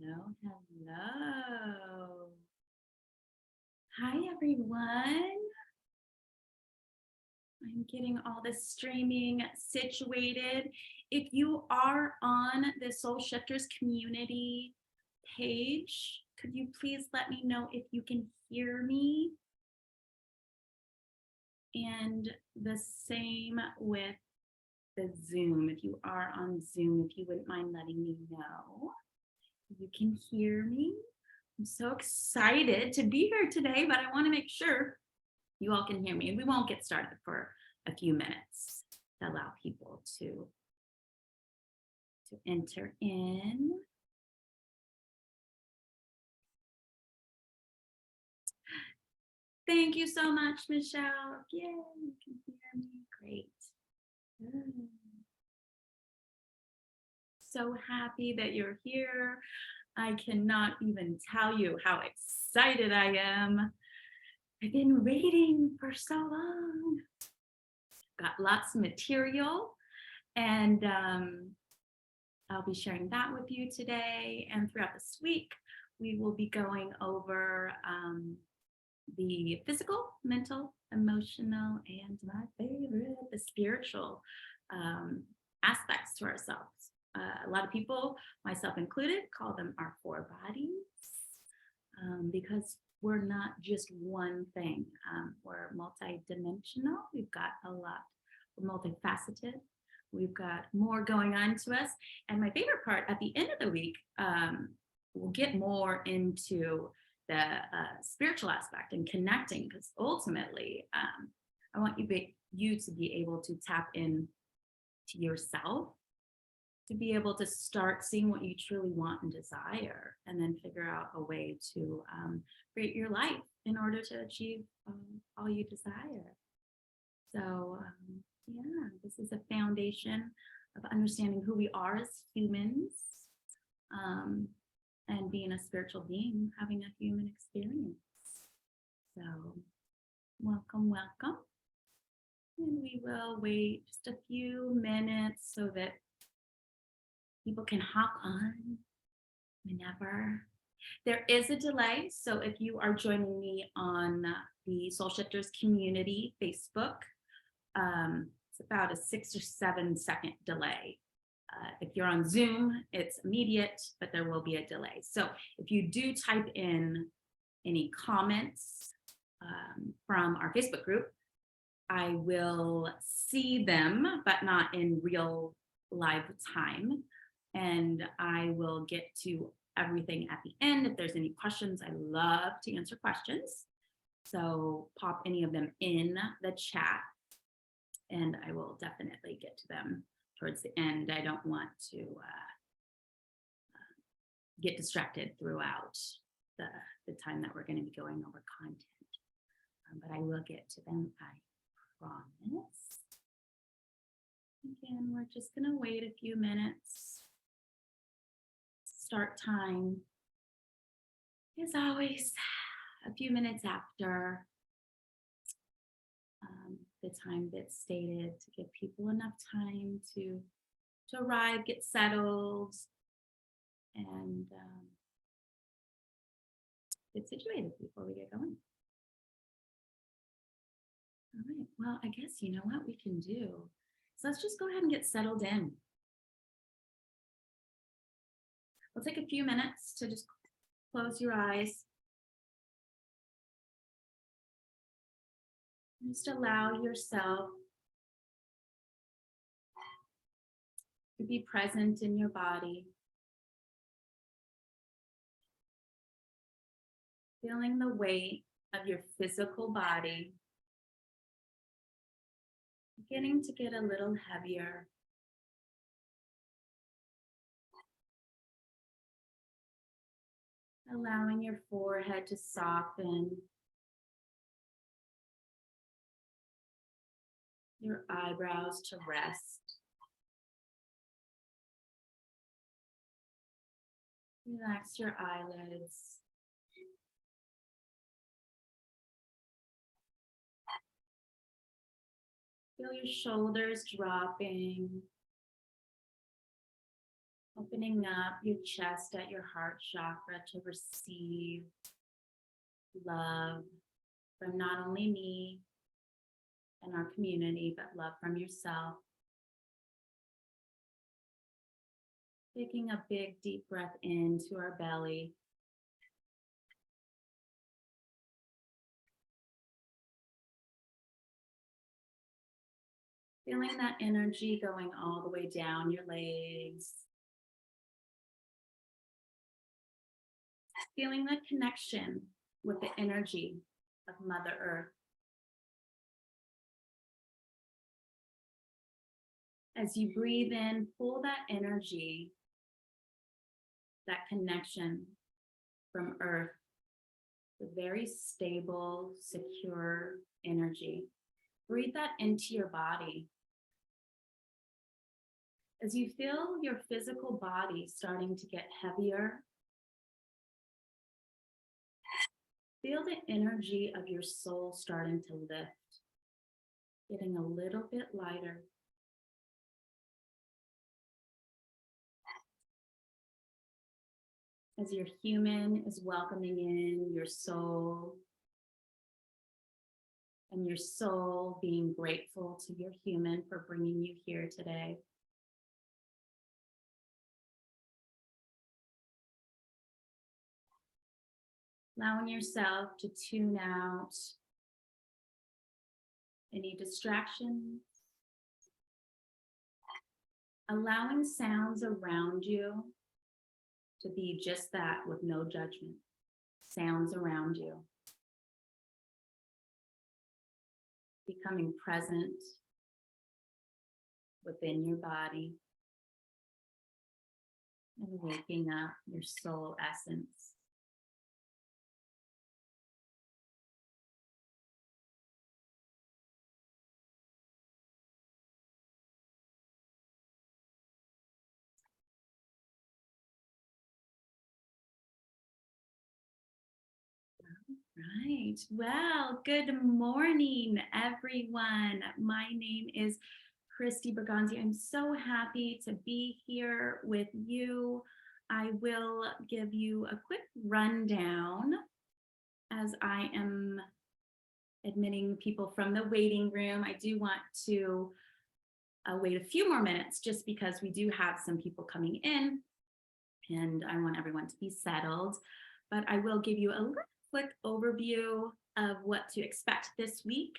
Hello, hello. Hi, everyone. I'm getting all this streaming situated. If you are on the Soul Shifters community page, could you please let me know if you can hear me? And the same with the Zoom. If you are on Zoom, if you wouldn't mind letting me know if you can hear me. I'm so excited to be here today, but I want to make sure you all can hear me. And we won't get started for a few minutes to allow people to enter in. Thank you so much, Michelle. Yay, you can hear me. Great. Good. So happy that you're here. I cannot even tell you how excited I am. I've been waiting for so long. Got lots of material, and I'll be sharing that with you today. And throughout this week, we will be going over the physical, mental, emotional, and my favorite, the spiritual aspects to ourselves. A lot of people, myself included, call them our four bodies because we're not just one thing. We're multidimensional. We've got a lot. We're multifaceted. We've got more going on to us. And my favorite part at the end of the week, we'll get more into the spiritual aspect and connecting, because ultimately, I want you to be able to tap in to yourself, to be able to start seeing what you truly want and desire, and then figure out a way to create your life in order to achieve all you desire. So yeah, this is a foundation of understanding who we are as humans, and being a spiritual being, having a human experience. So welcome, welcome. And we will wait just a few minutes so that people can hop on whenever. There is a delay, so if you are joining me on the Soul Shifters community Facebook, it's about a 6 or 7 second delay. If you're on Zoom, it's immediate, but there will be a delay. So if you do type in any comments from our Facebook group, I will see them, but not in real live time. And I will get to everything at the end. If there's any questions, I love to answer questions. So pop any of them in the chat, and I will definitely get to them towards the end. I don't want to get distracted throughout the time that we're going to be going over content. But I will get to them, I promise. Again, we're just going to wait a few minutes. Start time is always a few minutes after the time that's stated, to give people enough time to arrive, get settled, and get situated before we get going. All right, well, I guess you know what we can do. So let's just go ahead and get settled in. We'll take a few minutes to just close your eyes. Just allow yourself to be present in your body. Feeling the weight of your physical body beginning to get a little heavier. Allowing your forehead to soften. Your eyebrows to rest. Relax your eyelids. Feel your shoulders dropping. Opening up your chest at your heart chakra to receive love from not only me and our community, but love from yourself. Taking a big deep breath into our belly. Feeling that energy going all the way down your legs. Feeling the connection with the energy of Mother Earth. As you breathe in, pull that energy, that connection from Earth, the very stable, secure energy. Breathe that into your body. As you feel your physical body starting to get heavier, feel the energy of your soul starting to lift, getting a little bit lighter. As your human is welcoming in your soul, and your soul being grateful to your human for bringing you here today. Allowing yourself to tune out any distractions. Allowing sounds around you to be just that, with no judgment. Sounds around you. Becoming present within your body and waking up your soul essence. Right. Well, good morning, everyone. My name is Christy Bergonzi. I'm so happy to be here with you. I will give you a quick rundown as I am admitting people from the waiting room. I do want to wait a few more minutes just because we do have some people coming in and I want everyone to be settled. But I will give you a little quick overview of what to expect this week.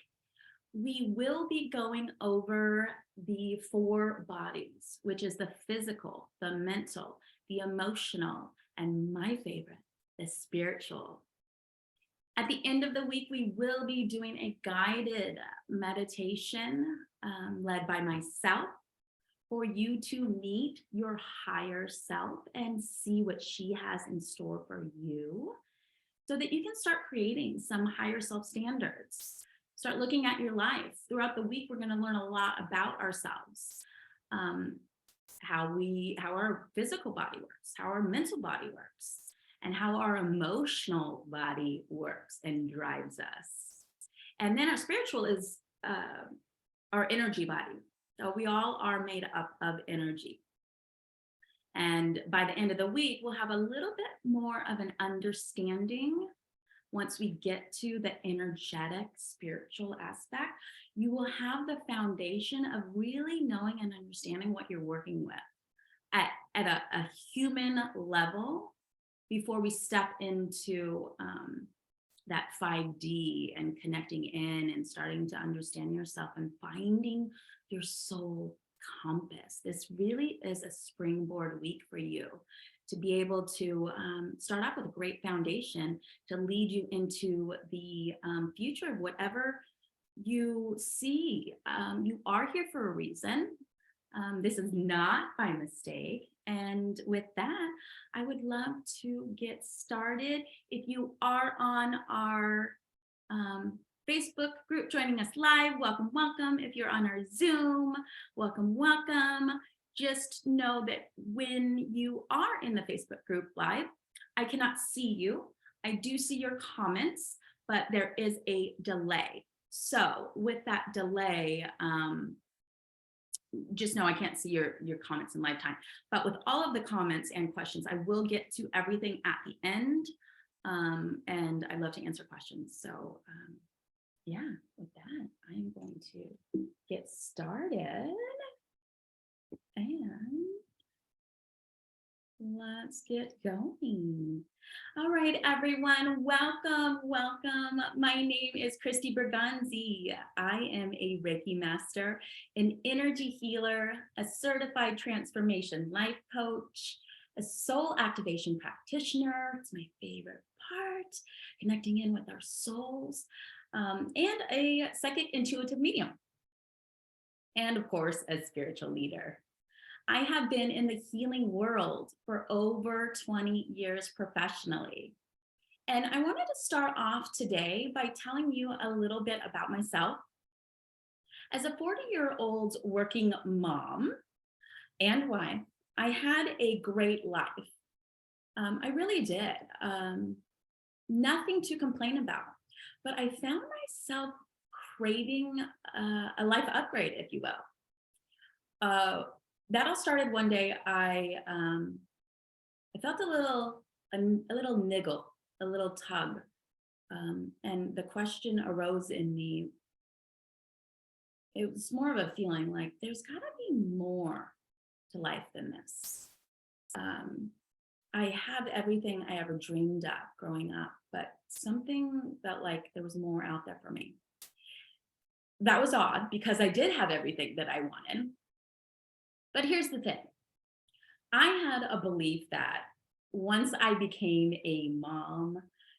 We will be going over the 4 bodies, which is the physical, the mental, the emotional, and my favorite, the spiritual. At the end of the week, we will be doing a guided meditation led by myself for you to meet your higher self and see what she has in store for you, so that you can start creating some higher self standards. Start looking at your life. Throughout the week, we're going to learn a lot about ourselves, how our physical body works, how our mental body works, and how our emotional body works and drives us. And then our spiritual is our energy body. So we all are made up of energy. And by the end of the week, we'll have a little bit more of an understanding. Once we get to the energetic spiritual aspect, you will have the foundation of really knowing and understanding what you're working with at a human level before we step into that 5D and connecting in and starting to understand yourself and finding your soul compass. This really is a springboard week for you to be able to start off with a great foundation to lead you into the future of whatever you see. You are here for a reason. This is not by mistake. And with that, I would love to get started. If you are on our Facebook group joining us live, welcome, welcome. If you're on our Zoom, welcome, welcome. Just know that when you are in the Facebook group live, I cannot see you. I do see your comments, but there is a delay. So with that delay, just know I can't see your comments in live time. But with all of the comments and questions, I will get to everything at the end. And I love to answer questions. So yeah, with that, I'm going to get started. And let's get going. All right, everyone, welcome. My name is Christy Berganzi. I am a Reiki master, an energy healer, a certified transformation life coach, a soul activation practitioner. It's my favorite part, connecting in with our souls, and a psychic intuitive medium. And of course, a spiritual leader. I have been in the healing world for over 20 years professionally. And I wanted to start off today by telling you a little bit about myself. As a 40-year-old working mom and wife, I had a great life. I really did. Nothing to complain about. But I found myself craving a life upgrade, if you will. That all started one day. I felt a little niggle, a little tug, and the question arose in me. It was more of a feeling like there's got to be more to life than this. I have everything I ever dreamed of growing up, but something felt like there was more out there for me. That was odd because I did have everything that I wanted. But here's the thing. I had a belief that once I became a mom,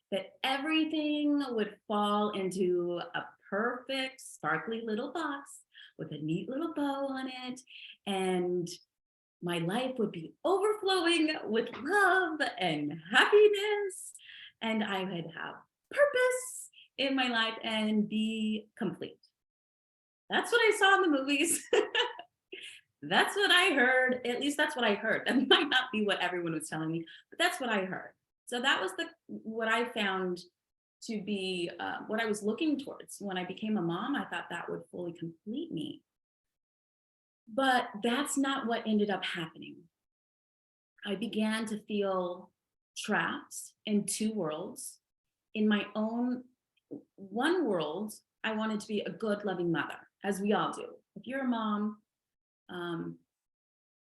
that everything would fall into a perfect, sparkly little box with a neat little bow on it, and my life would be overflowing with love and happiness, and I would have purpose in my life and be complete. That's what I saw in the movies. That's what I heard. At least that's what I heard. That might not be what everyone was telling me, but that's what I heard. So that was what I found to be what I was looking towards. When I became a mom, I thought that would fully complete me. But that's not what ended up happening. I began to feel trapped in two worlds. In my own one world, I wanted to be a good, loving mother, as we all do. If you're a mom,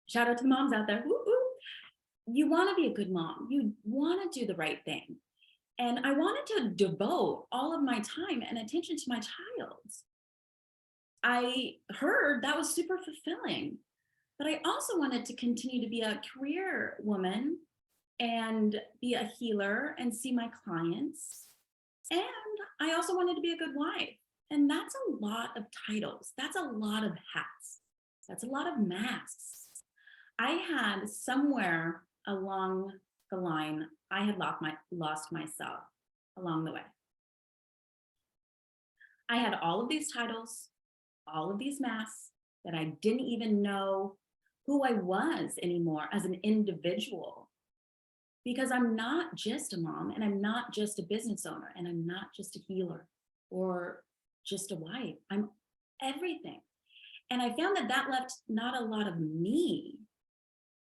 shout out to the moms out there. Woo-hoo. You want to be a good mom. You want to do the right thing. And I wanted to devote all of my time and attention to my child. I heard that was super fulfilling, but I also wanted to continue to be a career woman and be a healer and see my clients. And I also wanted to be a good wife. And that's a lot of titles. That's a lot of hats. That's a lot of masks. I had somewhere along the line, I had lost myself along the way. I had all of these titles, all of these masks that I didn't even know who I was anymore as an individual. Because I'm not just a mom, and I'm not just a business owner, and I'm not just a healer or just a wife. I'm everything. And I found that left not a lot of me.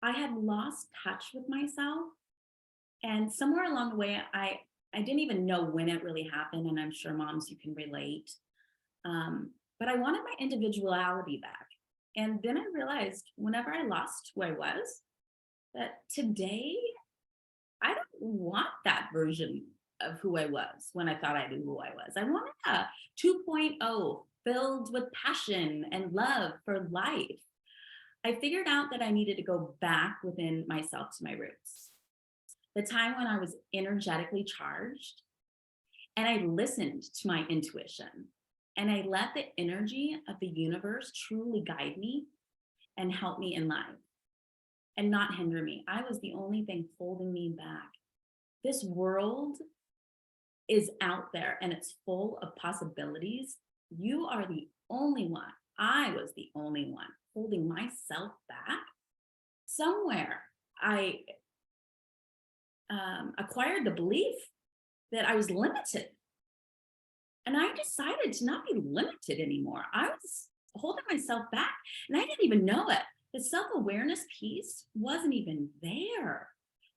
I had lost touch with myself. And somewhere along the way, I didn't even know when it really happened. And I'm sure moms, you can relate. But I wanted my individuality back. And then I realized whenever I lost who I was, that today, I don't want that version of who I was when I thought I knew who I was. I wanted a 2.0 filled with passion and love for life. I figured out that I needed to go back within myself to my roots. The time when I was energetically charged, and I listened to my intuition, and I let the energy of the universe truly guide me and help me in life and not hinder me. I was the only thing holding me back. This world is out there and it's full of possibilities. You are the only one. I was the only one holding myself back. Somewhere I acquired the belief that I was limited. And I decided to not be limited anymore. I was holding myself back. And I didn't even know it. The self-awareness piece wasn't even there.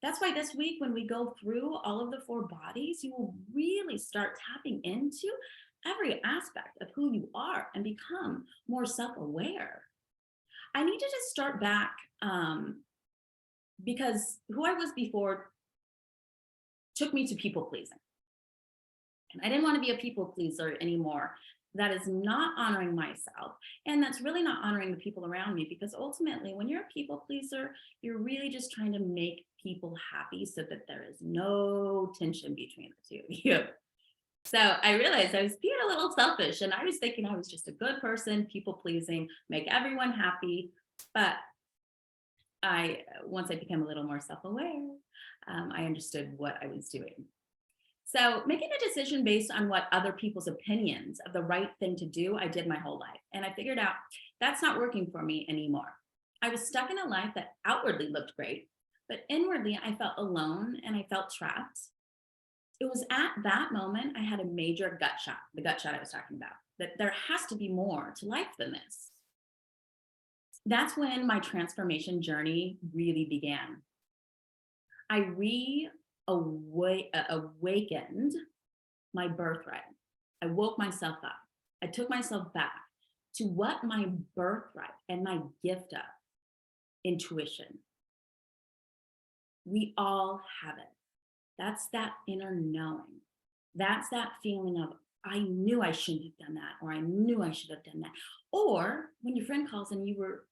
That's why this week, when we go through all of the 4 bodies, you will really start tapping into every aspect of who you are and become more self-aware. I need to just start back because who I was before took me to people pleasing. And I didn't want to be a people pleaser anymore. That is not honoring myself. And that's really not honoring the people around me, because ultimately, when you're a people pleaser, you're really just trying to make people happy so that there is no tension between the two of you. So I realized I was being a little selfish, and I was thinking I was just a good person, people pleasing, make everyone happy. But once I became a little more self-aware, I understood what I was doing. So making a decision based on what other people's opinions of the right thing to do, I did my whole life. And I figured out that's not working for me anymore. I was stuck in a life that outwardly looked great, but inwardly I felt alone and I felt trapped. It was at that moment I had a major gut shot, the gut shot I was talking about, that there has to be more to life than this. That's when my transformation journey really began. I awakened my birthright. I woke myself up. I took myself back to what my birthright and my gift of intuition. We all have it. That's that inner knowing. That's that feeling of, I knew I shouldn't have done that, or I knew I should have done that. Or when your friend calls and you were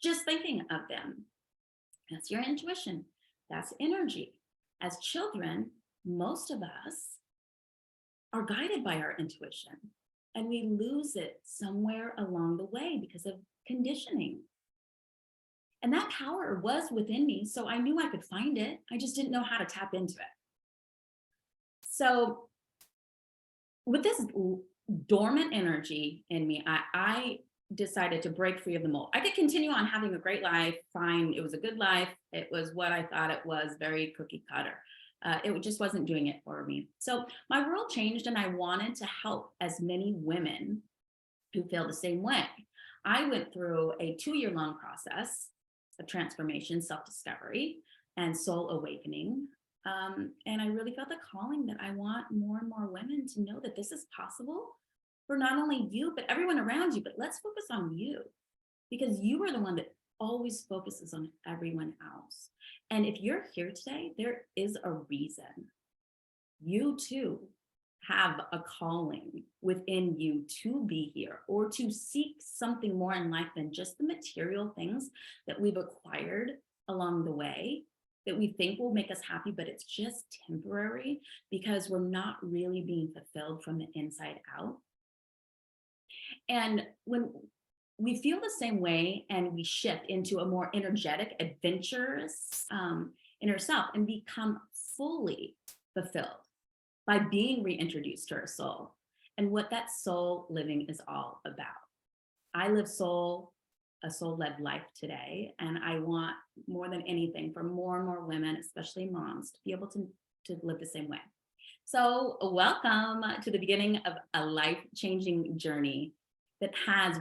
just thinking of them, that's your intuition. That's energy. As children, most of us are guided by our intuition, and we lose it somewhere along the way because of conditioning. And that power was within me, so I knew I could find it. I just didn't know how to tap into it. So with this dormant energy in me, I decided to break free of the mold. I could continue on having a great life, fine. It was a good life. It was what I thought it was, very cookie cutter. It just wasn't doing it for me. So my world changed, and I wanted to help as many women who feel the same way. I went through a 2-year-long process of transformation, self-discovery, and soul awakening. And I really felt the calling that I want more and more women to know that this is possible for not only you, but everyone around you. But let's focus on you, because you are the one that always focuses on everyone else. And if you're here today, there is a reason. You too have a calling within you to be here, or to seek something more in life than just the material things that we've acquired along the way that we think will make us happy, but it's just temporary because we're not really being fulfilled from the inside out. And when we feel the same way and we shift into a more energetic, adventurous inner self and become fully fulfilled by being reintroduced to our soul and what that soul living is all about. I live a soul-led life today, and I want more than anything for more and more women, especially moms, to be able to live the same way. So welcome to the beginning of a life-changing journey that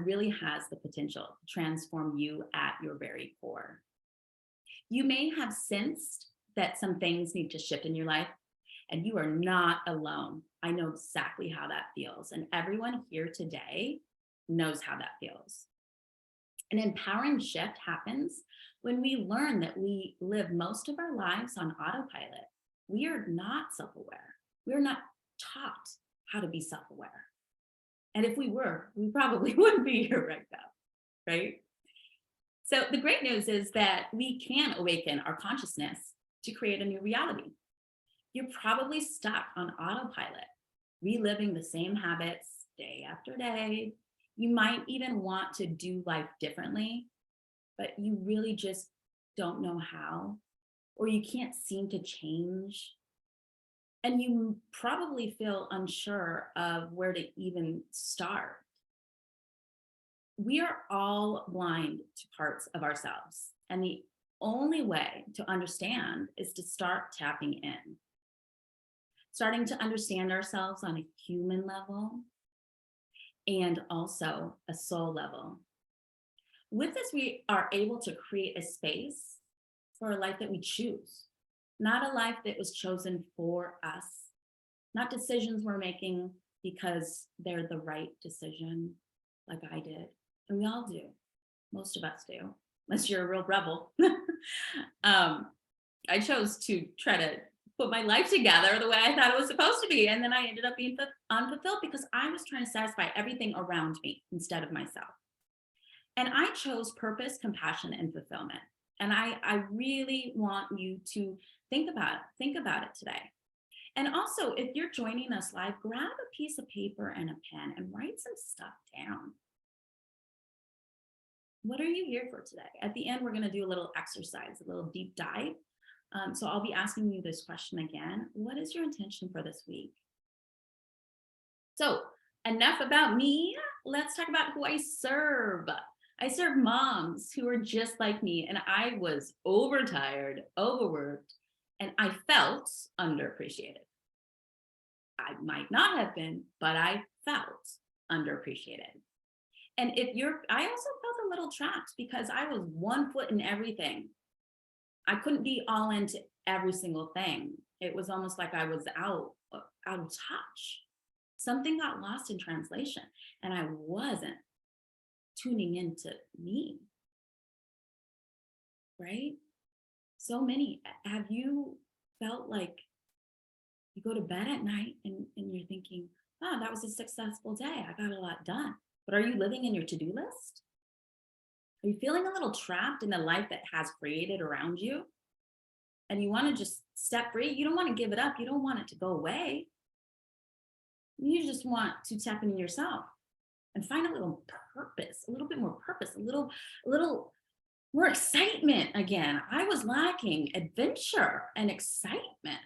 really has the potential to transform you at your very core. You may have sensed that some things need to shift in your life, and you are not alone. I know exactly how that feels, and everyone here today knows how that feels. An empowering shift happens when we learn that we live most of our lives on autopilot. We are not self-aware. We're not taught how to be self-aware. And if we were, we probably wouldn't be here right now, right? So the great news is that we can awaken our consciousness to create a new reality. You're probably stuck on autopilot, reliving the same habits day after day. You might even want to do life differently, but you really just don't know how, or you can't seem to change. And you probably feel unsure of where to even start. We are all blind to parts of ourselves, and the only way to understand is to start tapping in. Starting to understand ourselves on a human level and also a soul level. With this, we are able to create a space for a life that we choose, not a life that was chosen for us, not decisions we're making because they're the right decision, like I did. And we all do. Most of us do, unless you're a real rebel. I chose to try to put my life together the way I thought it was supposed to be. And then I ended up being unfulfilled because I was trying to satisfy everything around me instead of myself. And I chose purpose, compassion, and fulfillment. And I really want you to think about it today. And also, if you're joining us live, grab a piece of paper and a pen and write some stuff down. What are you here for today? At the end, we're going to do a little exercise, a little deep dive. So I'll be asking you this question again. What is your intention for this week? So enough about me. Let's talk about who I serve. I serve moms who are just like me, and I was overtired, overworked, and I felt underappreciated. I might not have been, but I felt underappreciated. And I also felt a little trapped because I was one foot in everything. I couldn't be all into every single thing. It was almost like I was out of touch. Something got lost in translation, and I wasn't tuning into me. Right? So many. Have you felt like you go to bed at night and you're thinking, oh, that was a successful day. I got a lot done. But are you living in your to-do list? Are you feeling a little trapped in the life that has created around you? And you want to just step free? You don't want to give it up. You don't want it to go away. You just want to tap into yourself and find a little purpose, a little bit more purpose, a little more excitement again. I was lacking adventure and excitement.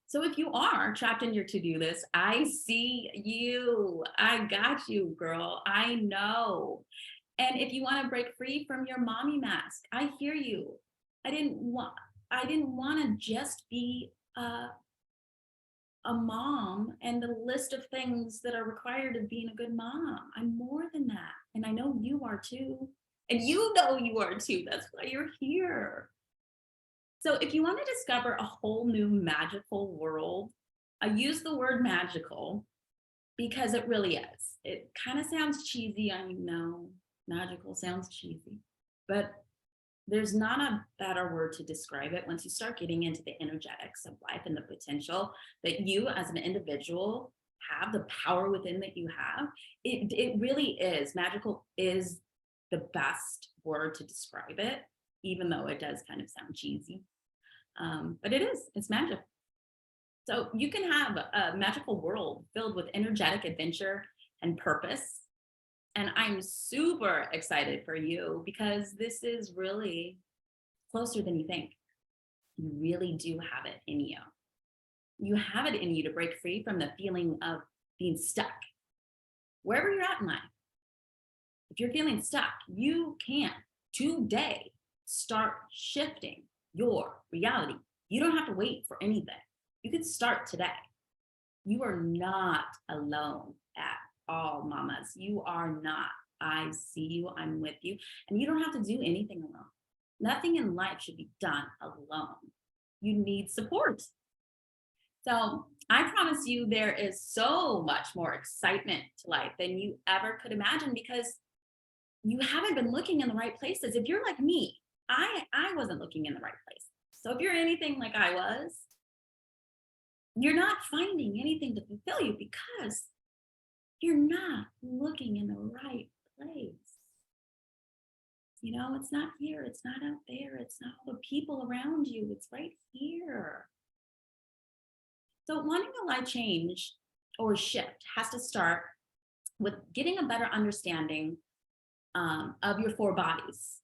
So if you are trapped in your to-do list, I see you. I got you, girl. I know. And if you want to break free from your mommy mask, I hear you. I didn't want to just be a mom and the list of things that are required of being a good mom. I'm more than that. And I know you are too. And you know you are too. That's why you're here. So if you want to discover a whole new magical world, I use the word magical because it really is. It kind of sounds cheesy. I know magical sounds cheesy, but there's not a better word to describe it once you start getting into the energetics of life and the potential that you as an individual have, the power within that you have. It really is. Magical is the best word to describe it, even though it does kind of sound cheesy. But it's magic. So you can have a magical world filled with energetic adventure and purpose. And I'm super excited for you because this is really closer than you think. You really do have it in you. You have it in you to break free from the feeling of being stuck. Wherever you're at in life, if you're feeling stuck, you can today start shifting your reality. You don't have to wait for anything. You can start today. You are not alone at all, mamas. You are not. I see you. I'm with you. And you don't have to do anything alone. Nothing in life should be done alone. You need support. So I promise you there is so much more excitement to life than you ever could imagine because you haven't been looking in the right places. If you're like me, I wasn't looking in the right place. So if you're anything like I was, you're not finding anything to fulfill you because you're not looking in the right place. You know, it's not here. It's not out there. It's not all the people around you. It's right here. So wanting a life change or shift has to start with getting a better understanding of your four bodies.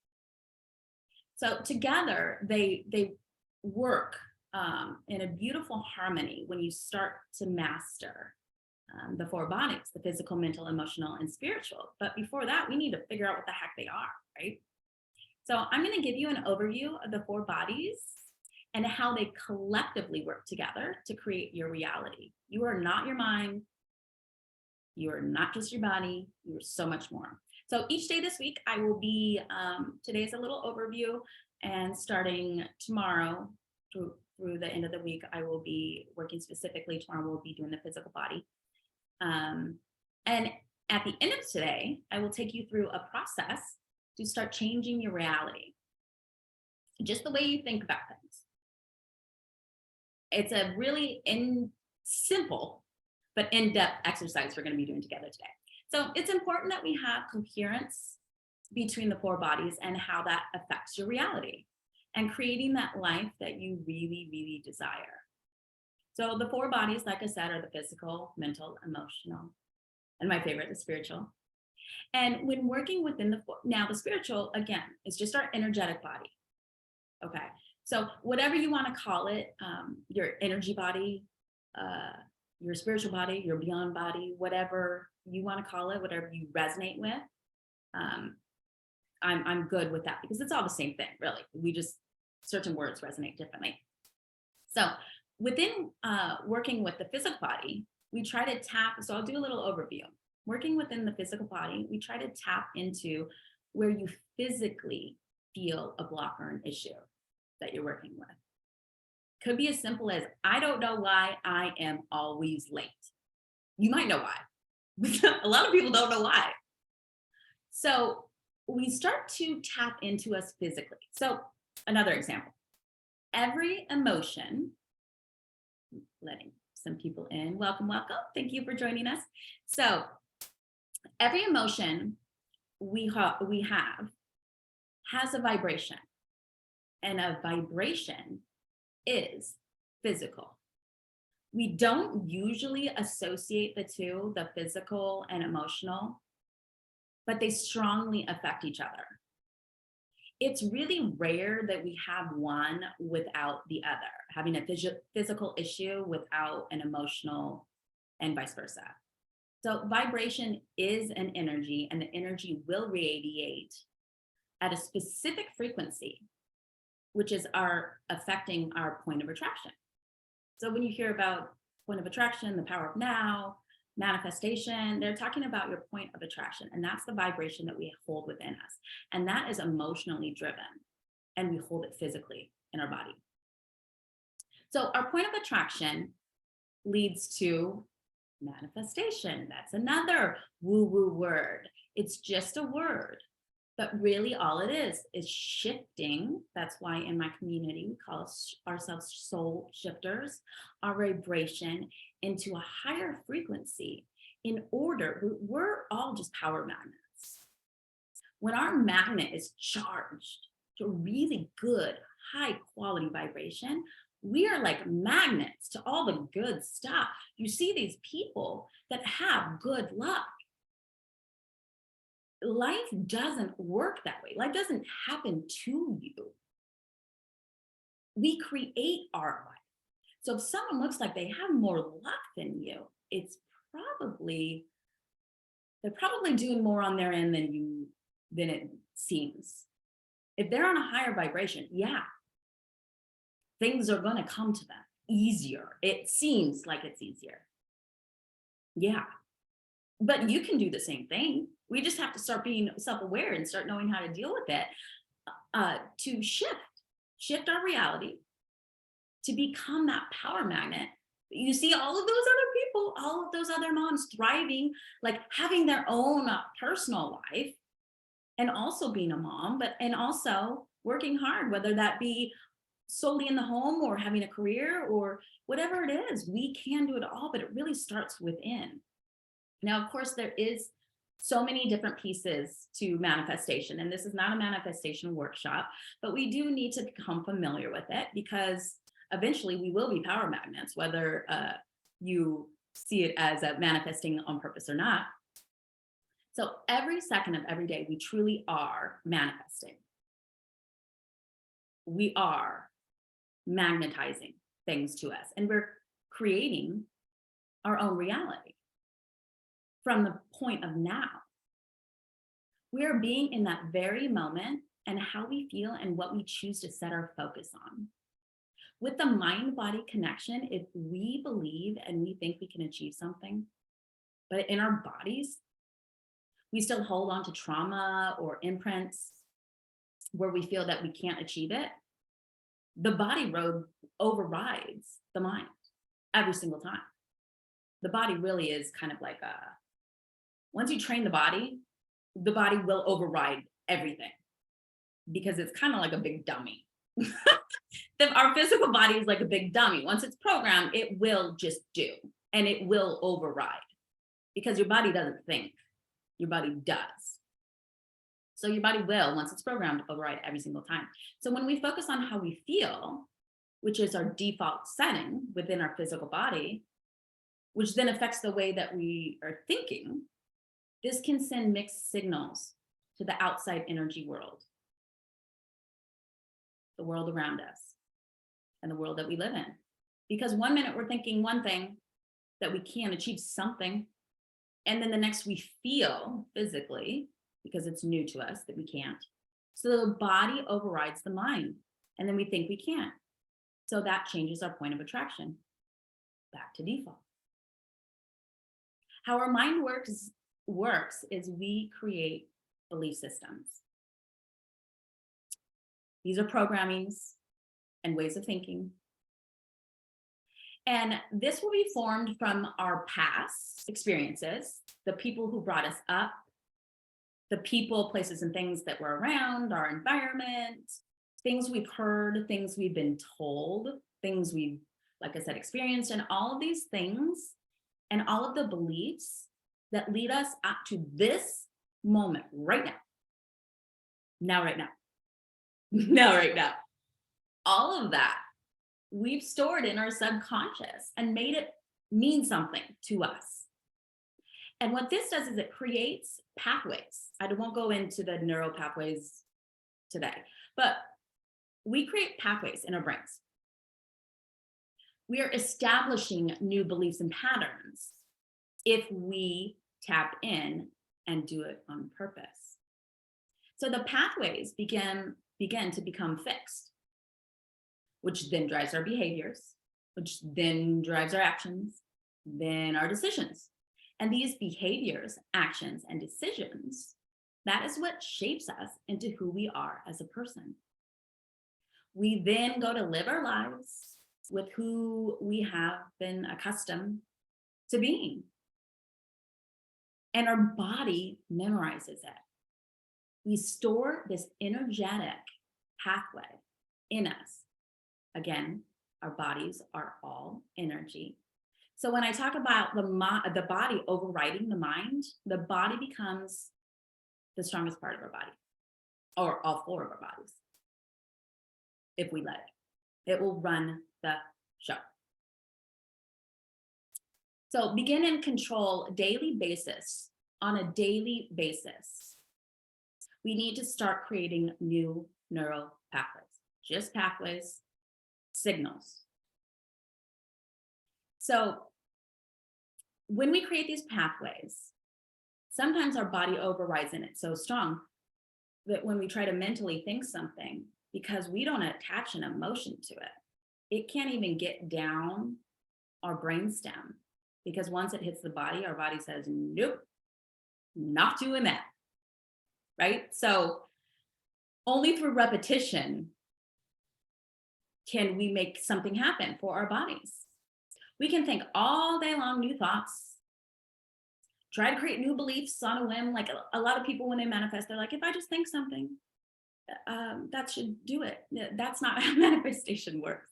So together they work in a beautiful harmony when you start to master the four bodies, the physical, mental, emotional, and spiritual. But before that, we need to figure out what the heck they are, right? So I'm going to give you an overview of the four bodies and how they collectively work together to create your reality. You are not your mind. You're not just your body, you're so much more. So each day this week, I will be, today's a little overview, and starting tomorrow through the end of the week, I will be working specifically. Tomorrow we'll be doing the physical body. And at the end of today, I will take you through a process to start changing your reality, just the way you think about things. It's a really simple but in-depth exercise we're going to be doing together today. So it's important that we have coherence between the four bodies and how that affects your reality and creating that life that you really, really desire. So the four bodies, like I said, are the physical, mental, emotional, and my favorite, the spiritual. And when working within the spiritual, again, is just our energetic body. Okay. So whatever you want to call it, your energy body, your spiritual body, your beyond body, whatever you want to call it, whatever you resonate with, I'm good with that because it's all the same thing, really. We just, certain words resonate differently. So within working with the physical body, we try to tap, so I'll do a little overview. Working within the physical body, we try to tap into where you physically feel a block or an issue that you're working with. Could be as simple as, I don't know why I am always late. You might know why. A lot of people don't know why. So we start to tap into us physically. So another example, every emotion, letting some people in, welcome, welcome. Thank you for joining us. So every emotion we have has a vibration, and a vibration is physical. We don't usually associate the two, the physical and emotional, but they strongly affect each other. It's really rare that we have one without the other, having a physical issue without an emotional, and vice versa. So vibration is an energy, and the energy will radiate at a specific frequency, which is affecting our point of attraction. So when you hear about point of attraction, the power of now, manifestation, they're talking about your point of attraction, and that's the vibration that we hold within us. And that is emotionally driven, and we hold it physically in our body. So our point of attraction leads to manifestation. That's another woo-woo word. It's just a word, but really all it is shifting. That's why in my community, we call ourselves soul shifters, our vibration into a higher frequency in order, we're all just power magnets. When our magnet is charged to really good, high quality vibration, we are like magnets to all the good stuff. You see these people that have good luck. Life doesn't work that way. Life doesn't happen to you. We create our life. So if someone looks like they have more luck than you, they're probably doing more on their end than it seems. If they're on a higher vibration, yeah, things are going to come to them easier. It seems like it's easier. Yeah. But you can do the same thing. We just have to start being self-aware and start knowing how to deal with it, to shift our reality, to become that power magnet. You see all of those other people, all of those other moms thriving, like having their own personal life and also being a mom, and also working hard, whether that be solely in the home or having a career or whatever it is. We can do it all, but it really starts within. Now, of course, there is so many different pieces to manifestation, and this is not a manifestation workshop, but we do need to become familiar with it because eventually we will be power magnets, whether you see it as a manifesting on purpose or not. So every second of every day, we truly are manifesting. We are magnetizing things to us, and we're creating our own reality from the point of now. We are being in that very moment and how we feel and what we choose to set our focus on. With the mind-body connection, if we believe and we think we can achieve something, But in our bodies, we still hold on to trauma or imprints where we feel that we can't achieve it. The body road overrides the mind every single time. The body really is kind of like once you train the body will override everything because it's kind of like a big dummy. Our physical body is like a big dummy. Once it's programmed, it will just do, and it will override because your body doesn't think, your body does. So your body will, once it's programmed, override every single time. So when we focus on how we feel, which is our default setting within our physical body, which then affects the way that we are thinking, this can send mixed signals to the outside energy world, the world around us, and the world that we live in. Because one minute we're thinking one thing, that we can achieve something, and then the next we feel physically, because it's new to us, that we can't. So the body overrides the mind, and then we think we can't. So that changes our point of attraction back to default. How our mind works is we create belief systems. These are programmings and ways of thinking. And this will be formed from our past experiences, the people who brought us up, the people, places, and things that were around, our environment, things we've heard, things we've been told, things we've, like I said, experienced, and all of these things and all of the beliefs that lead us up to this moment right now. Now, right now. Now, right now. All of that we've stored in our subconscious and made it mean something to us. And what this does is it creates pathways. I won't go into the neural pathways today, but we create pathways in our brains. We are establishing new beliefs and patterns if we tap in and do it on purpose. So the pathways begin to become fixed, which then drives our behaviors, which then drives our actions, then our decisions. And these behaviors, actions, and decisions, that is what shapes us into who we are as a person. We then go to live our lives with who we have been accustomed to being. And our body memorizes it. We store this energetic pathway in us. Again, our bodies are all energy. So when I talk about the body overriding the mind, the body becomes the strongest part of our body, or all four of our bodies, if we let it. It will run the show. So begin and control daily basis. On a daily basis, we need to start creating new neural pathways, just pathways, signals. So when we create these pathways, sometimes our body overrides in it so strong that when we try to mentally think something, because we don't attach an emotion to it, it can't even get down our brainstem, because once it hits the body, our body says, nope, not doing that, right? So only through repetition can we make something happen for our bodies. We can think all day long new thoughts, try to create new beliefs on a whim. Like a lot of people, when they manifest, they're like, if I just think something, that should do it. That's not how manifestation works.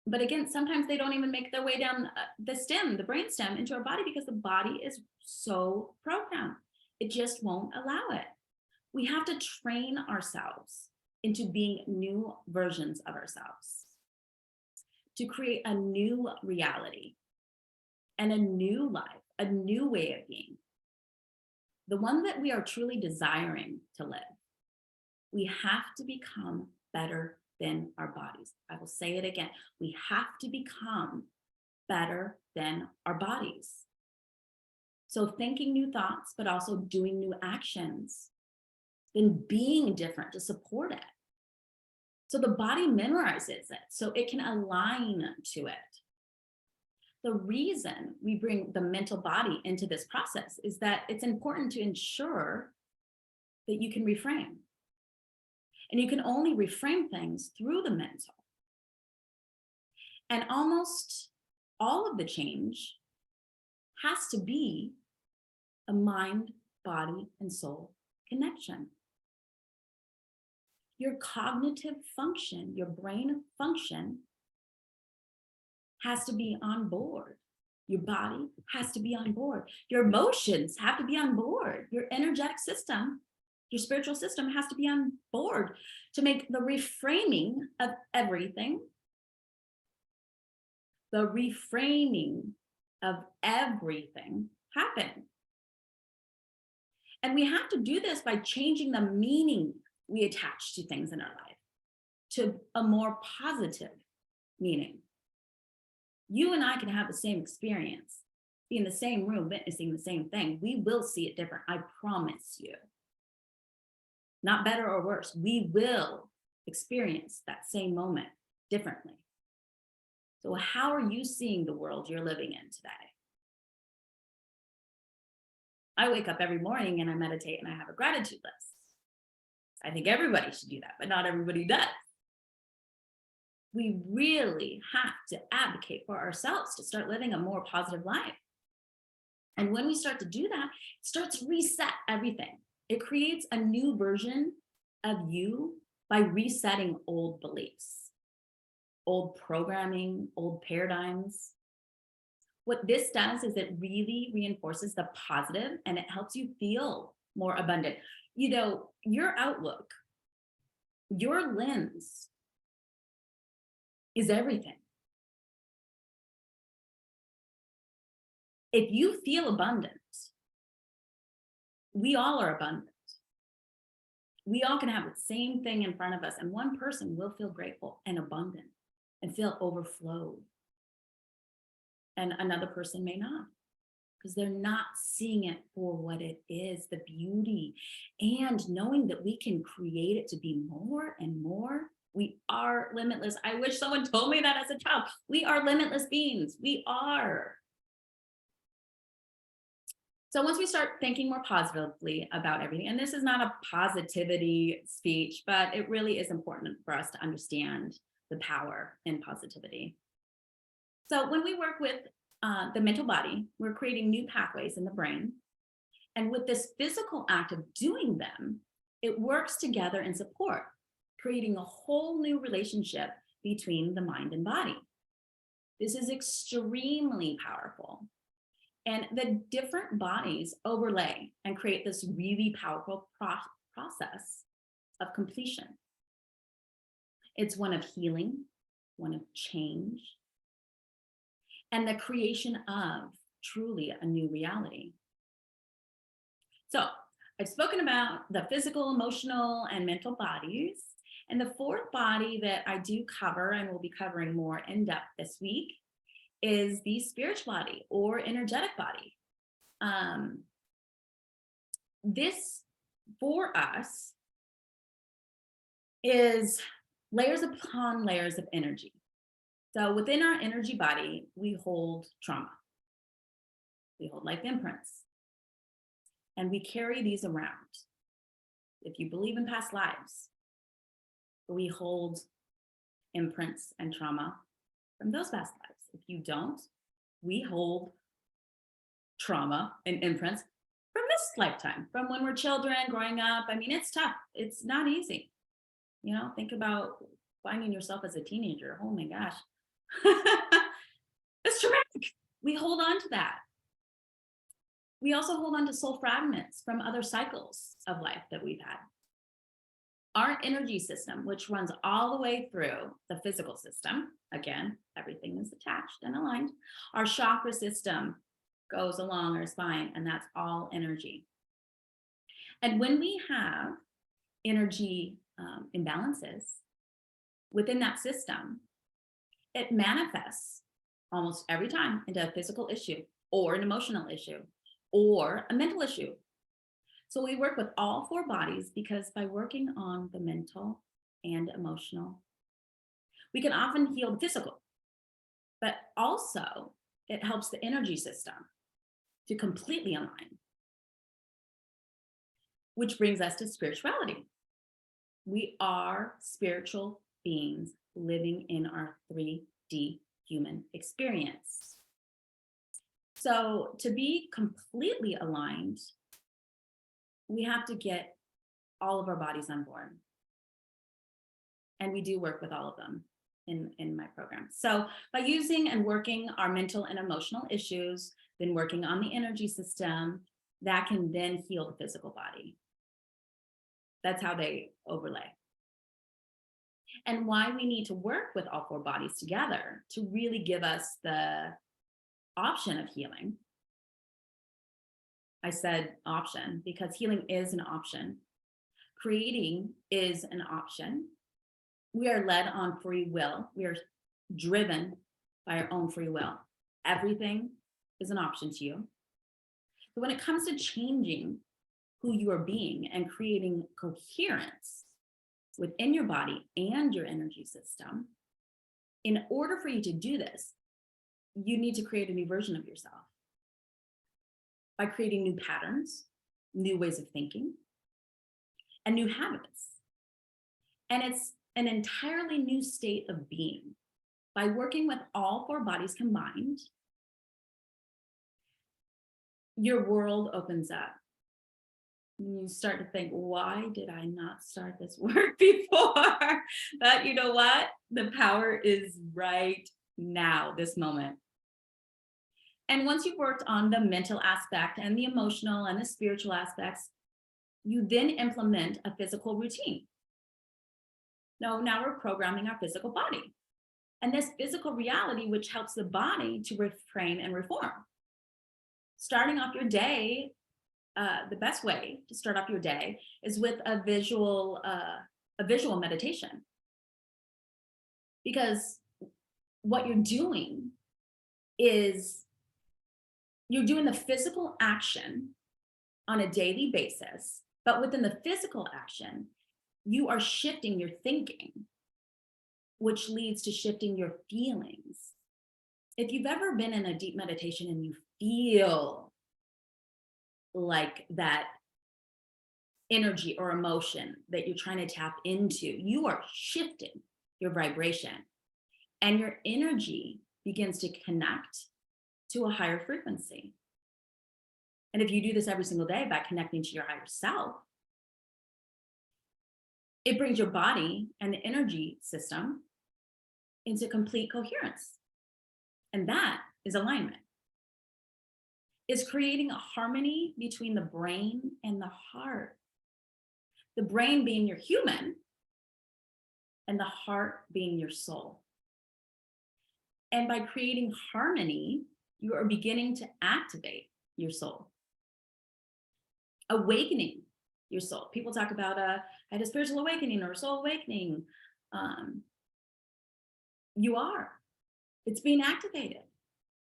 But again, sometimes they don't even make their way down the brain stem into our body, because the body is so programmed. It just won't allow it. We have to train ourselves into being new versions of ourselves, to create a new reality and a new life, a new way of being, the one that we are truly desiring to live. We have to become better than our bodies. I will say it again. We have to become better than our bodies. So thinking new thoughts, but also doing new actions, then being different to support it. So the body memorizes it so it can align to it. The reason we bring the mental body into this process is that it's important to ensure that you can reframe. And you can only reframe things through the mental. And almost all of the change has to be a mind, body, and soul connection. Your cognitive function, your brain function, has to be on board. Your body has to be on board. Your emotions have to be on board. Your energetic system, your spiritual system has to be on board to make the reframing of everything. The reframing of everything happen. And we have to do this by changing the meaning we attach to things in our life to a more positive meaning. You and I can have the same experience, be in the same room, witnessing the same thing. We will see it different, I promise you. Not better or worse. We will experience that same moment differently. So how are you seeing the world you're living in today? I wake up every morning and I meditate and I have a gratitude list. I think everybody should do that, but not everybody does. We really have to advocate for ourselves to start living a more positive life. And when we start to do that, it starts to reset everything. It creates a new version of you by resetting old beliefs, old programming, old paradigms. What this does is it really reinforces the positive and it helps you feel more abundant. You know, your outlook, your lens is everything. If you feel abundant, we all are abundant. We all can have the same thing in front of us, and one person will feel grateful and abundant and feel overflowed. And another person may not, because they're not seeing it for what it is, the beauty, and knowing that we can create it to be more and more. We are limitless. I wish someone told me that as a child. We are limitless beings. We are. So once we start thinking more positively about everything, and this is not a positivity speech, but it really is important for us to understand the power in positivity. So when we work with the mental body, we're creating new pathways in the brain. And with this physical act of doing them, it works together in support, creating a whole new relationship between the mind and body. This is extremely powerful. And the different bodies overlay and create this really powerful process of completion. It's one of healing, one of change, and the creation of truly a new reality. So I've spoken about the physical, emotional, and mental bodies. And the fourth body that I do cover and will be covering more in depth this week is the spirituality or energetic body. This for us is layers upon layers of energy. So within our energy body, we hold trauma. We hold life imprints. And we carry these around. If you believe in past lives, we hold imprints and trauma from those past lives. If you don't, we hold trauma and imprints from this lifetime, from when we're children, growing up. I mean, it's tough. It's not easy. You know, think about finding yourself as a teenager. Oh my gosh. It's traumatic. We hold on to that. We also hold on to soul fragments from other cycles of life that we've had. Our energy system, which runs all the way through the physical system, again, everything is attached and aligned. Our chakra system goes along our spine, and that's all energy. And when we have energy imbalances within that system, it manifests almost every time into a physical issue or an emotional issue or a mental issue. So we work with all four bodies because by working on the mental and emotional, we can often heal the physical, but also it helps the energy system to completely align. Which brings us to spirituality. We are spiritual beings living in our 3D human experience. So to be completely aligned, we have to get all of our bodies on board. And we do work with all of them in my program. So by using and working our mental and emotional issues, then working on the energy system, that can then heal the physical body. That's how they overlay. And why we need to work with all four bodies together to really give us the option of healing. I said option because healing is an option. Creating is an option. We are led on free will. We are driven by our own free will. Everything is an option to you. But when it comes to changing who you are being and creating coherence within your body and your energy system, in order for you to do this, you need to create a new version of yourself by creating new patterns, new ways of thinking, and new habits. And it's an entirely new state of being. By working with all four bodies combined, your world opens up. You start to think, why did I not start this work before? But you know what? The power is right now, this moment. And once you've worked on the mental aspect and the emotional and the spiritual aspects, you then implement a physical routine. Now we're programming our physical body. And this physical reality, which helps the body to reframe and reform. Starting off your day, the best way to start off your day is with a visual meditation. Because what you're doing is you're doing the physical action on a daily basis, but within the physical action, you are shifting your thinking, which leads to shifting your feelings. If you've ever been in a deep meditation and you feel like that energy or emotion that you're trying to tap into, you are shifting your vibration and your energy begins to connect to a higher frequency. And if you do this every single day by connecting to your higher self, it brings your body and the energy system into complete coherence. And that is alignment. It's creating a harmony between the brain and the heart. The brain being your human and the heart being your soul. And by creating harmony, you are beginning to activate your soul. Awakening your soul. People talk about I had a spiritual awakening or a soul awakening. You are. It's being activated.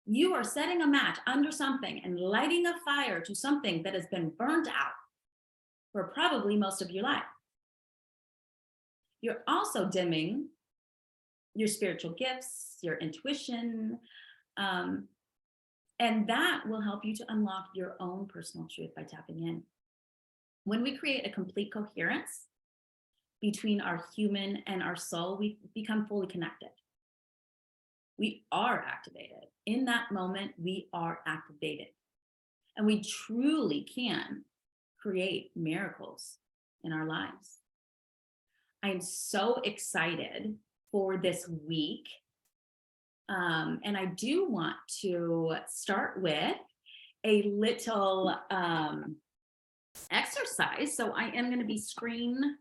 You are setting a match under something and lighting a fire to something that has been burnt out for probably most of your life. You're also dimming your spiritual gifts, your intuition, and that will help you to unlock your own personal truth by tapping in. When we create a complete coherence between our human and our soul, we become fully connected. We are activated. In that moment, we are activated. And we truly can create miracles in our lives. I am so excited for this week. And I do want to start with a little exercise. So I am going to be screen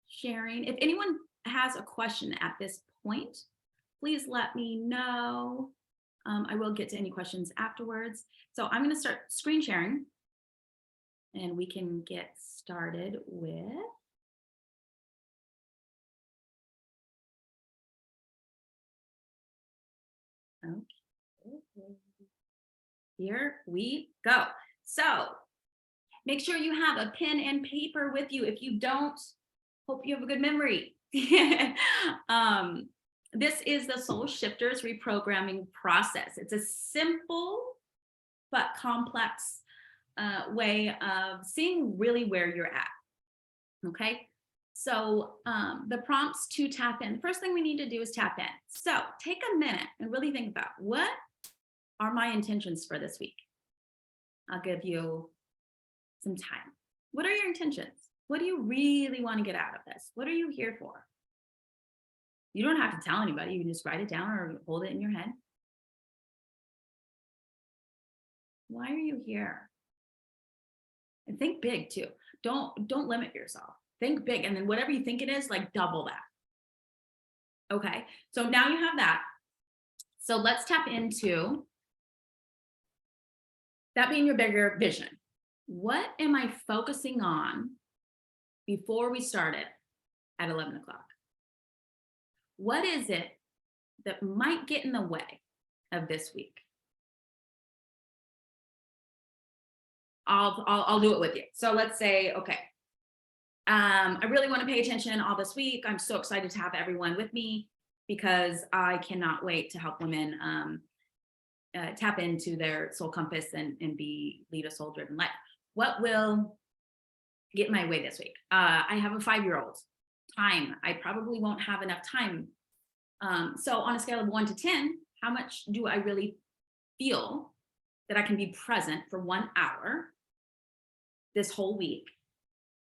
sharing. If anyone has a question at this point, please let me know. I will get to any questions afterwards. So I'm going to start screen sharing and we can get started with okay. Here we go. So make sure you have a pen and paper with you. If you don't, hope you have a good memory. This is the Soul Shifters reprogramming process. It's a simple but complex way of seeing really where you're at. Okay. So the prompts to tap in, the first thing we need to do is tap in. So take a minute and really think about, what are my intentions for this week? I'll give you some time. What are your intentions? What do you really want to get out of this? What are you here for? You don't have to tell anybody. You can just write it down or hold it in your head. Why are you here? And think big too. Don't limit yourself. Think big. And then whatever you think it is, like double that. Okay. So now you have that. So let's tap into that being your bigger vision. What am I focusing on before we start it at 11 o'clock? What is it that might get in the way of this week? I'll do it with you. So let's say, okay, I really want to pay attention all this week. I'm so excited to have everyone with me because I cannot wait to help women tap into their soul compass and lead a soul-driven life. What will get in my way this week? I have a 5-year-old. Time. I probably won't have enough time. So on a scale of 1 to 10, how much do I really feel that I can be present for 1 hour this whole week?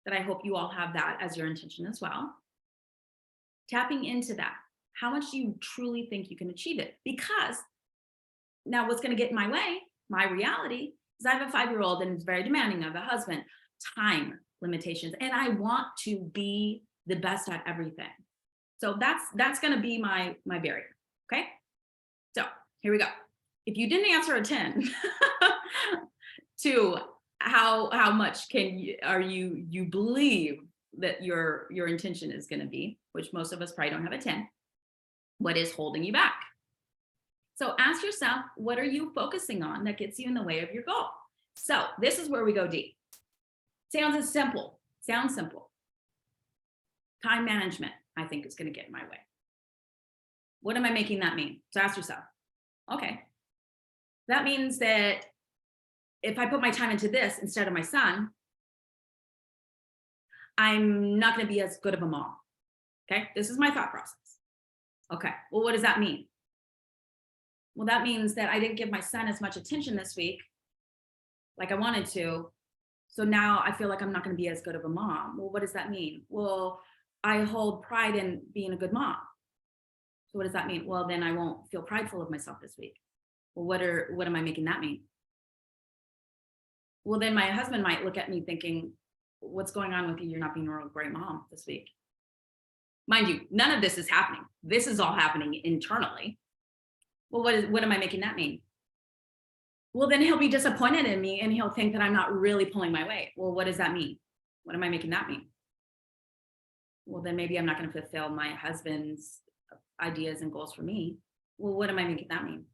That I hope you all have that as your intention as well. Tapping into that. How much do you truly think you can achieve it? Because now what's going to get in my way, my reality, is I have a 5-year-old and it's very demanding of a husband, time limitations, and I want to be the best at everything. So that's going to be my barrier. Okay. So here we go. If you didn't answer a 10 to how much you believe that your intention is going to be, which most of us probably don't have a 10, what is holding you back? So ask yourself, what are you focusing on that gets you in the way of your goal? So this is where we go deep. Sounds simple. Time management, I think, is going to get in my way. What am I making that mean? So ask yourself, okay, that means that if I put my time into this instead of my son, I'm not going to be as good of a mom. Okay, this is my thought process. Okay, well, what does that mean? Well, that means that I didn't give my son as much attention this week like I wanted to. So now I feel like I'm not going to be as good of a mom. Well, what does that mean? Well, I hold pride in being a good mom. So what does that mean? Well, then I won't feel prideful of myself this week. Well, what am I making that mean? Well, then my husband might look at me thinking, what's going on with you? You're not being a real great mom this week. Mind you, none of this is happening. This is all happening internally. Well, what am I making that mean? Well, then he'll be disappointed in me and he'll think that I'm not really pulling my weight. Well, what does that mean? What am I making that mean? Well, then maybe I'm not going to fulfill my husband's ideas and goals for me. Well, what am I making that mean?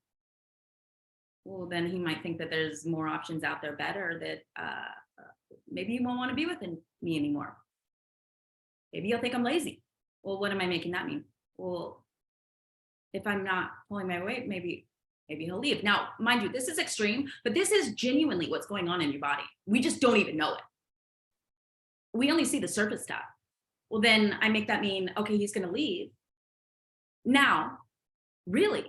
Well, then he might think that there's more options out there better, that maybe he won't want to be with me anymore. Maybe he'll think I'm lazy. Well, what am I making that mean? Well, if I'm not pulling my weight, maybe he'll leave. Now, mind you, this is extreme, but this is genuinely what's going on in your body. We just don't even know it. We only see the surface stuff. Well, then I make that mean, okay, he's going to leave. Now, really,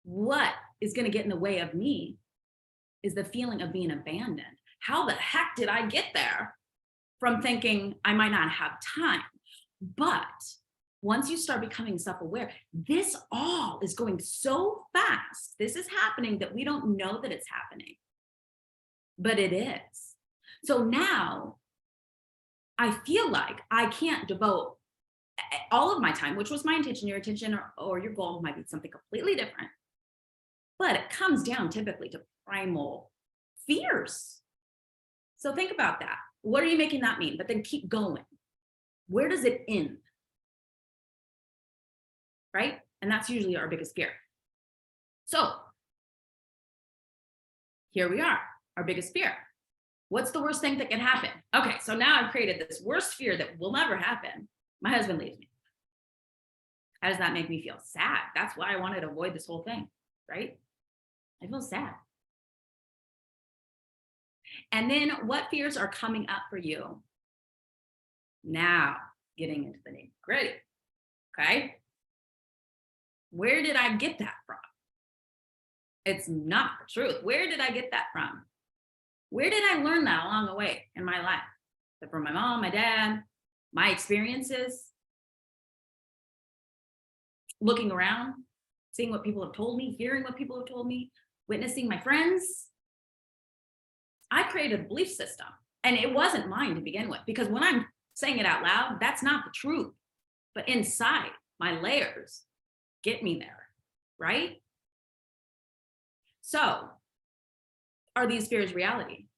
what is going to get in the way of me is the feeling of being abandoned. How the heck did I get there from thinking I might not have time? But once you start becoming self-aware, this all is going so fast. This is happening that we don't know that it's happening, but it is. So now I feel like I can't devote all of my time, which was my intention. Your intention or your goal might be something completely different, but it comes down typically to primal fears. So think about that. What are you making that mean? But then keep going. Where does it end? Right? And that's usually our biggest fear. So here we are, our biggest fear. What's the worst thing that can happen? Okay, so now I've created this worst fear that will never happen. My husband leaves me. How does that make me feel? Sad. That's why I wanted to avoid this whole thing, right? I feel sad. And then what fears are coming up for you? Now, getting into the nitty gritty. Okay. Where did I get that from? It's not the truth. Where did I get that from? Where did I learn that along the way in my life? Is it from my mom, my dad, my experiences? Looking around, seeing what people have told me, hearing what people have told me, witnessing my friends. I created a belief system, and it wasn't mine to begin with, because when I'm saying it out loud, that's not the truth. But inside, my layers get me there, right? So, are these fears reality?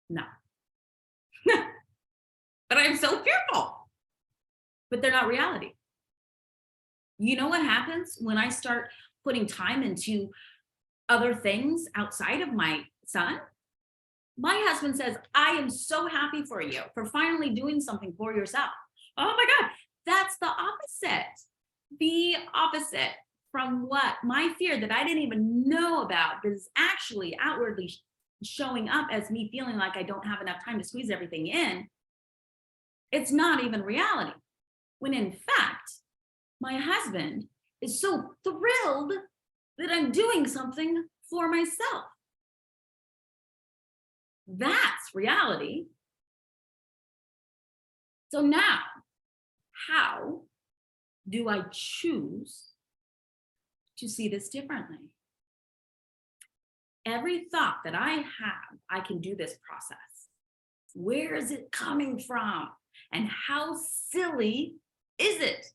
No. But I'm so fearful. But they're not reality. You know what happens when I start putting time into other things outside of my son? My husband says, I am so happy for you for finally doing something for yourself. Oh my God, that's the opposite. The opposite from what? My fear that I didn't even know about is actually outwardly showing up as me feeling like I don't have enough time to squeeze everything in. It's not even reality. When in fact, my husband is so thrilled that I'm doing something for myself. That's reality. So now, how do I choose to see this differently? Every thought that I have, I can do this process. Where is it coming from? And how silly is it?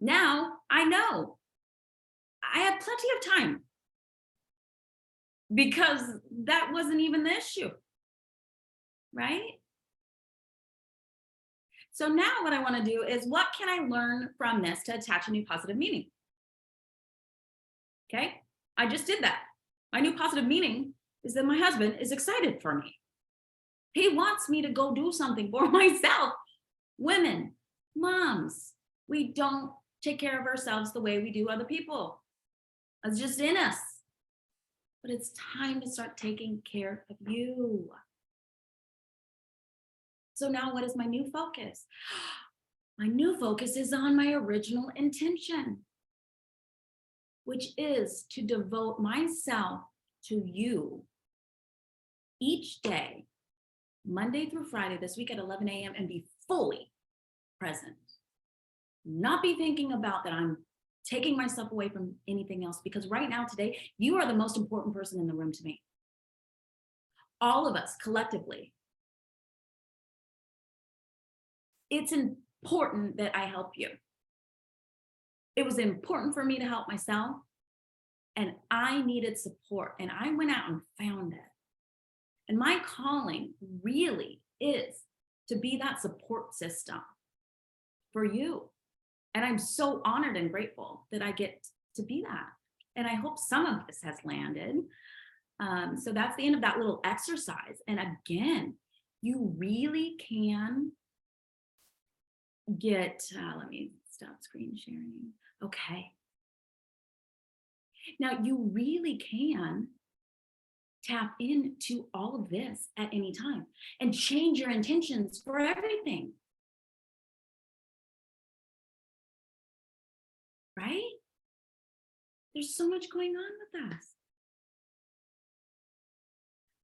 Now I know I have plenty of time because that wasn't even the issue, right? So now what I want to do is, what can I learn from this to attach a new positive meaning? Okay, I just did that. My new positive meaning is that my husband is excited for me. He wants me to go do something for myself. Women, moms, we don't take care of ourselves the way we do other people. It's just in us. But it's time to start taking care of you. So now what is my new focus? My new focus is on my original intention, which is to devote myself to you each day, Monday through Friday, this week at 11 a.m., and be fully present. Not be thinking about that I'm taking myself away from anything else, because right now, today, you are the most important person in the room to me. All of us collectively. It's important that I help you. It was important for me to help myself, and I needed support, and I went out and found it. And my calling really is to be that support system for you. And I'm so honored and grateful that I get to be that. And I hope some of this has landed. So that's the end of that little exercise. And again, you really can get, let me stop screen sharing. Okay. Now you really can tap into all of this at any time and change your intentions for everything. Right? There's so much going on with us.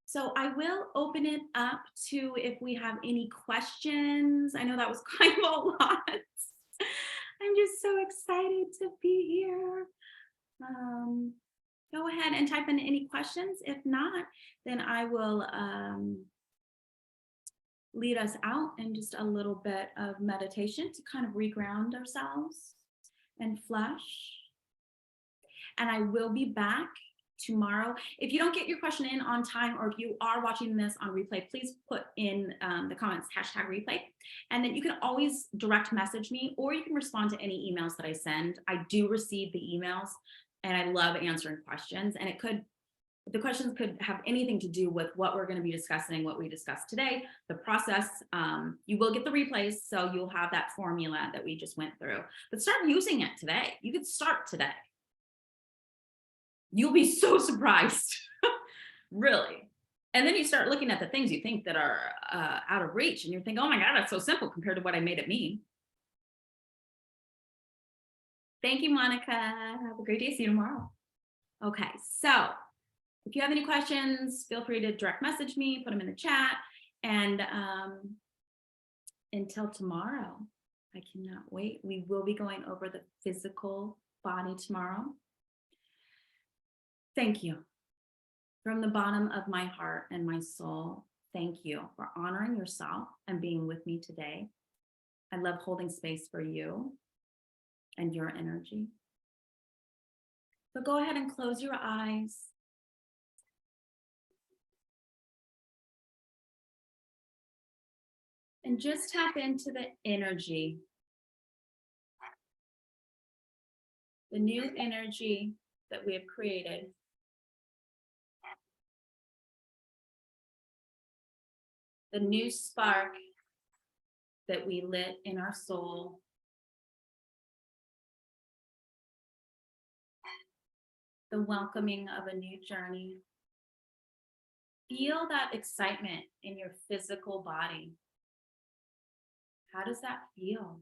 So I will open it up to if we have any questions. I know that was kind of a lot. I'm just so excited to be here. Go ahead and type in any questions. If not, then I will lead us out in just a little bit of meditation to kind of reground ourselves and flush. And I will be back tomorrow. If you don't get your question in on time, or if you are watching this on replay, please put in the comments #replay. And then you can always direct message me, or you can respond to any emails that I send. I do receive the emails, and I love answering questions. And it could The questions could have anything to do with what we're going to be discussing, what we discussed today, the process. You will get the replays, so you'll have that formula that we just went through. But start using it today. You could start today. You'll be so surprised, really. And then you start looking at the things you think that are out of reach, and you think, oh my God, that's so simple compared to what I made it mean. Thank you, Monica. Have a great day. See you tomorrow. Okay, so if you have any questions, feel free to direct message me, put them in the chat. And until tomorrow, I cannot wait. We will be going over the physical body tomorrow. Thank you. From the bottom of my heart and my soul, thank you for honoring yourself and being with me today. I love holding space for you and your energy. So go ahead and close your eyes. And just tap into the energy, the new energy that we have created. The new spark that we lit in our soul. The welcoming of a new journey. Feel that excitement in your physical body. How does that feel?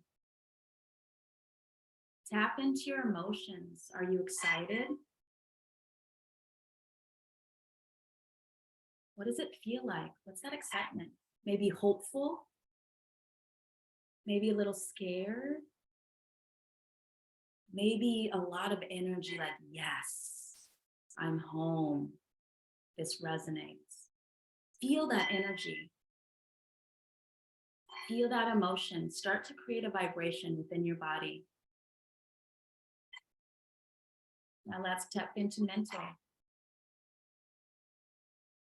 Tap into your emotions. Are you excited? What does it feel like? What's that excitement? Maybe hopeful? Maybe a little scared? Maybe a lot of energy like, yes, I'm home. This resonates. Feel that energy. Feel that emotion. Start to create a vibration within your body. Now let's tap into mental.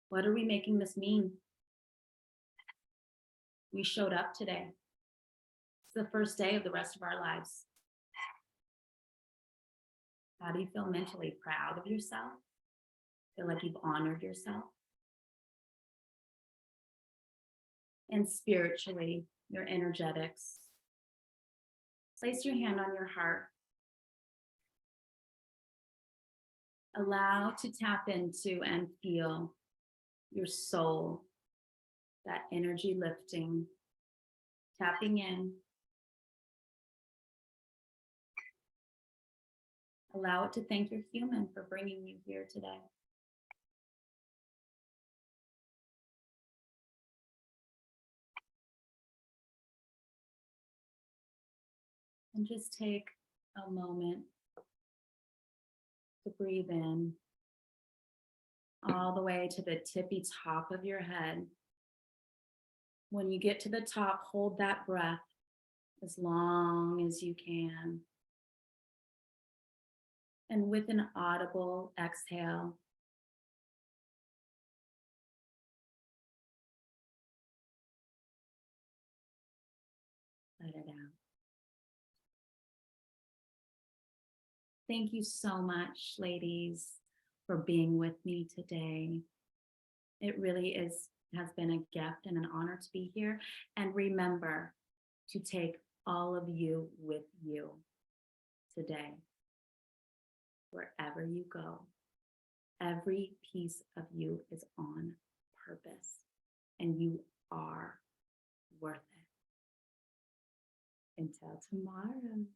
What are we making this mean? We showed up today. It's the first day of the rest of our lives. How do you feel mentally? Proud of yourself? Feel like you've honored yourself? And spiritually, your energetics. Place your hand on your heart. Allow to tap into and feel your soul, that energy lifting, tapping in. Allow it to thank your human for bringing you here today. And just take a moment to breathe in all the way to the tippy top of your head. When you get to the top, hold that breath as long as you can. And with an audible exhale, let it out. Thank you so much, ladies, for being with me today. It really has been a gift and an honor to be here. And remember to take all of you with you today, wherever you go. Every piece of you is on purpose, and you are worth it. Until tomorrow.